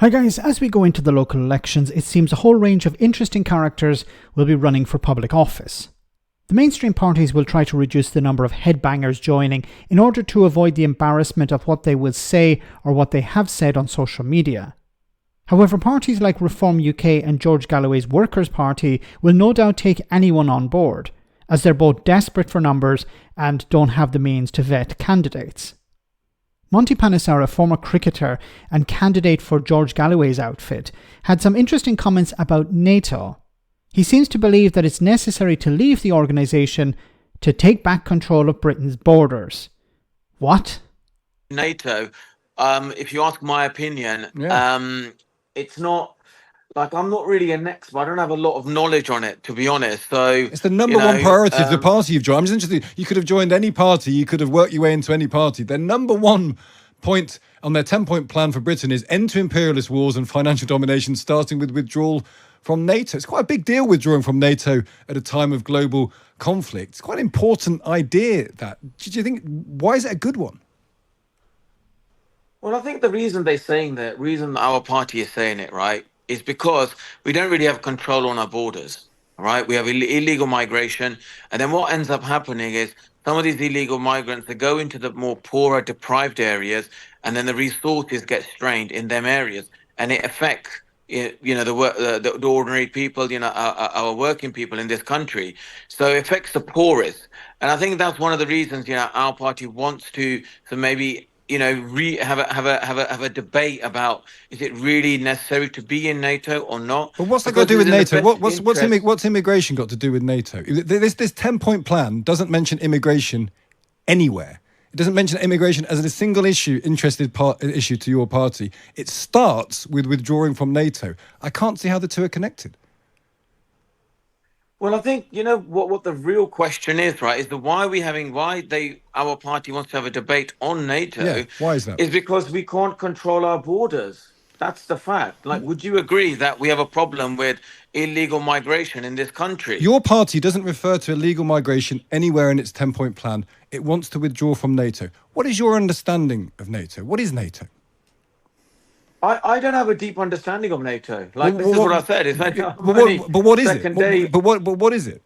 Hi guys, as we go into the local elections, it seems a whole range of interesting characters will be running for public office. The mainstream parties will try to reduce the number of headbangers joining in order to avoid the embarrassment of what they will say or what they have said on social media. However, parties like Reform UK and George Galloway's Workers' Party will no doubt take anyone on board, as they're both desperate for numbers and don't have the means to vet candidates. Monty Panesar, a former cricketer and candidate for George Galloway's outfit, had some interesting comments about NATO. He seems to believe that it's necessary to leave the organisation to take back control of Britain's borders. What? NATO, if you ask my opinion, it's not, like, I'm not really an expert. I don't have a lot of knowledge on it, to be honest. So it's the number one priority of the party you've joined. I'm just interested. You could have joined any party. You could have worked your way into any party. Their number one point on their 10-point plan for Britain is end to imperialist wars and financial domination, starting with withdrawal from NATO. It's quite a big deal withdrawing from NATO at a time of global conflict. It's quite an important idea. That, do you think, why is it a good one? Well, I think the reason they're saying that, reason our party is saying it, right, is because we don't really have control on our borders, right? We have illegal migration. And then what ends up happening is some of these illegal migrants, they go into the more poorer, deprived areas, and then the resources get strained in them areas. And it affects, the ordinary people, our working people in this country. So it affects the poorest. And I think that's one of the reasons, our party wants to maybe have a debate about, is it really necessary to be in NATO or not? But what's that got to do with NATO? What's immigration got to do with NATO? This 10-point plan doesn't mention immigration anywhere. It doesn't mention immigration as a single issue to your party. It starts with withdrawing from NATO. I can't see how the two are connected. Well, I think, what the real question is, right, is our party wants to have a debate on NATO. Yeah, why is that? Is because we can't control our borders. That's the fact. Like, would you agree that we have a problem with illegal migration in this country? Your party doesn't refer to illegal migration anywhere in its 10-point plan. It wants to withdraw from NATO. What is your understanding of NATO? What is NATO? I don't have a deep understanding of NATO. Like, this is what I said. It's like, but what is it? But what is it?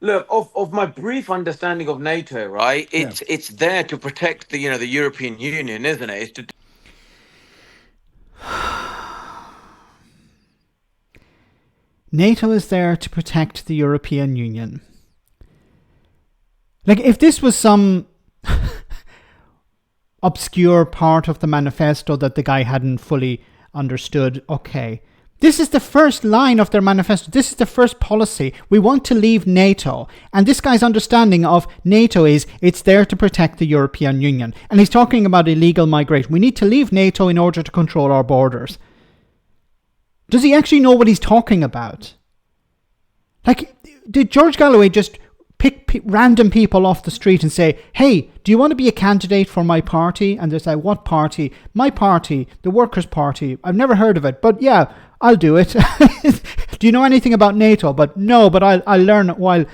Look, of my brief understanding of NATO, right? It's there to protect the European Union, isn't it? It's to... NATO is there to protect the European Union. Like, if this was some obscure part of the manifesto that the guy hadn't fully understood, okay. This is the first line of their manifesto. This is the first policy. We want to leave NATO. And this guy's understanding of NATO is it's there to protect the European Union. And he's talking about illegal migration. We need to leave NATO in order to control our borders. Does he actually know what he's talking about? Like, did George Galloway just pick random people off the street and say, hey, do you want to be a candidate for my party? And they say, what party? My party, the Workers' Party. I've never heard of it, but yeah, I'll do it. Do you know anything about NATO? But no, but I'll learn it while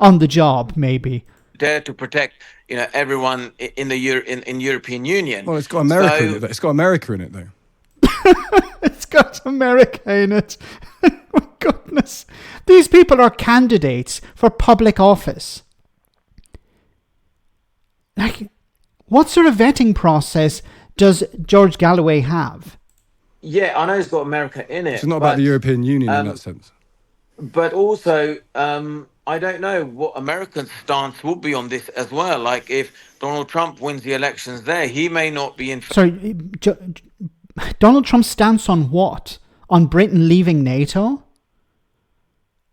on the job, maybe. There to protect, everyone in the European Union. Well, it's got America in it. It's got America in it, though. It's got America in it. My goodness. These people are candidates for public office. Like, what sort of vetting process does George Galloway have? Yeah, I know it's got America in it. It's not about the European Union in that sense. But also, I don't know what American stance will be on this as well. Like, if Donald Trump wins the elections there, he may not be in... Sorry, Donald Trump's stance on what? On Britain leaving NATO?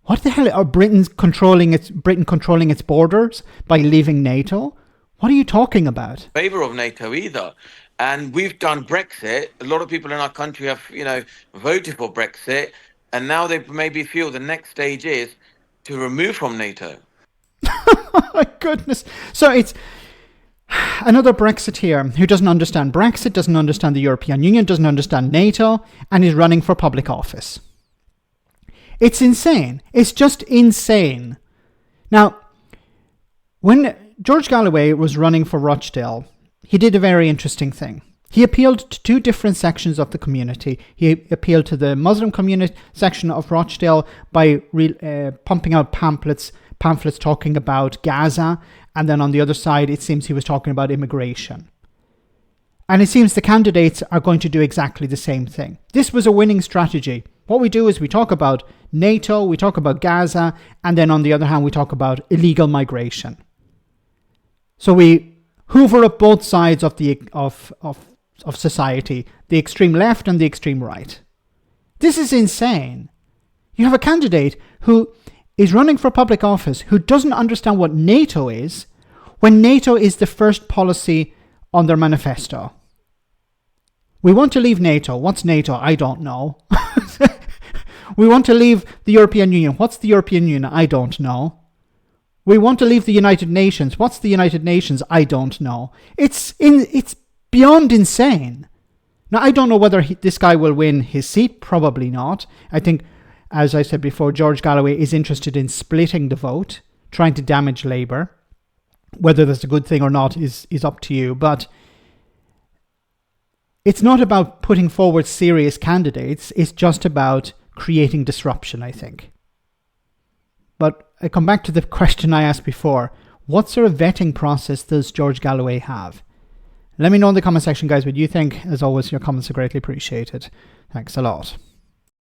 What the hell? Are Britain controlling its borders by leaving NATO? What are you talking about? Favor of NATO either. And we've done Brexit. A lot of people in our country have, voted for Brexit. And now they maybe feel the next stage is to remove from NATO. Oh my goodness. So it's another Brexiteer who doesn't understand Brexit, doesn't understand the European Union, doesn't understand NATO, and is running for public office. It's insane. It's just insane. Now, when George Galloway was running for Rochdale, he did a very interesting thing. He appealed to two different sections of the community. He appealed to the Muslim community section of Rochdale by pumping out pamphlets talking about Gaza. And then on the other side, it seems he was talking about immigration. And it seems the candidates are going to do exactly the same thing. This was a winning strategy. What we do is we talk about NATO, we talk about Gaza, and then on the other hand, we talk about illegal migration. So we hoover up both sides of the of society, the extreme left and the extreme right. This is insane. You have a candidate who is running for public office who doesn't understand what NATO is when NATO is the first policy on their manifesto. We want to leave NATO. What's NATO? I don't know. We want to leave the European Union. What's the European Union? I don't know. We want to leave the United Nations. What's the United Nations? I don't know. It's beyond insane. Now, I don't know whether this guy will win his seat. Probably not. I think, as I said before, George Galloway is interested in splitting the vote, trying to damage Labour. Whether that's a good thing or not is up to you. But it's not about putting forward serious candidates. It's just about creating disruption, I think. But I come back to the question I asked before. What sort of vetting process does George Galloway have? Let me know in the comment section, guys, what you think. As always, your comments are greatly appreciated. Thanks a lot.